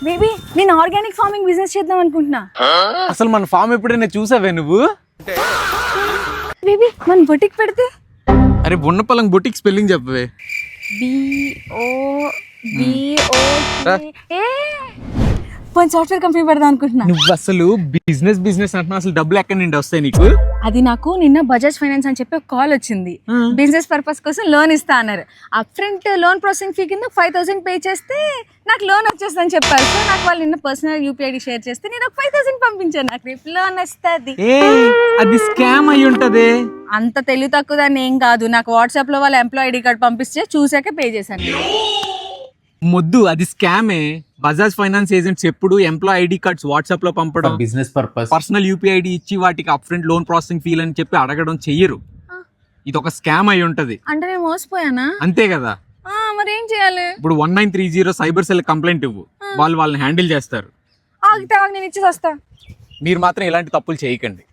Baby నేను organic farming business చేద్దాం అనుకుంటున్నా. అసలు మన ఫామ్ ఎప్పుడైనా చూసావే నువ్వు? బేబీ మన బొటిక్ పెడితే అరే బున్నపల్లం బొటిక్ స్పెల్లింగ్ చెప్పవే. పోయిన సాఫ్ట్వేర్ కంపెనీ పెడదాం అనుకుంటున్నా. నువ్వు అసలు బిజినెస్ అంటున్నా, అసలు డబ్బులు ఎక్కడి నుండి వస్తాయి నీకు? అది నాకు నిన్న బజాజ్ ఫైనాన్స్ అని చెప్పి ఒక కాల్ వచ్చింది. బిజినెస్ పర్పస్ కోసం లోన్ ఇస్తా అన్నారు. Up front loan processing fee కింద 5,000 పే చేస్తే నాకు లోన్ వచ్చేస్తుందని చెప్పారు. సో నాకు వాళ్ళు నిన్న పర్సనల్ యూపీఐడి షేర్ చేస్తే నేను ఒక 5,000 పంపించాను. నాకు రేపు లోన్ వస్తుంది. అది స్కామ్ అయి ఉంటది. అంత తెలివి తక్కువ దాన్ని ఏం కాదు. నాకు వాట్సాప్ లో వాళ్ళ ఎంప్లాయ్ ఐడి కార్డ్ పంపిస్తే చూసాకే పే చేశాను. మొద్దు, అది స్కామే. బజాజ్ ఫైనాన్స్ ఏజెంట్స్ ఎప్పుడు ఎంప్లాయ్ ఐడి కార్డ్స్ వాట్సాప్ లో పంపడం, business purpose personal UPI ID ఇచ్చి వాటికి up front loan processing feel అని చెప్పి అడగడం చెయ్యరు. ఇది ఒక స్కామ్ అయి ఉంటది. అంటే నేను మోసపోయానా? అంతే కదా. మరి ఏం చేయాలి ఇప్పుడు 1930 సైబర్ సెల్ కంప్లైంట్ ఇవ్వు, వాళ్ళని హ్యాండిల్ చేస్తారు. ఆగితే నేను ఇచ్చేసి వస్తా. మీరు మాత్రం ఇలాంటి తప్పులు చేయకండి.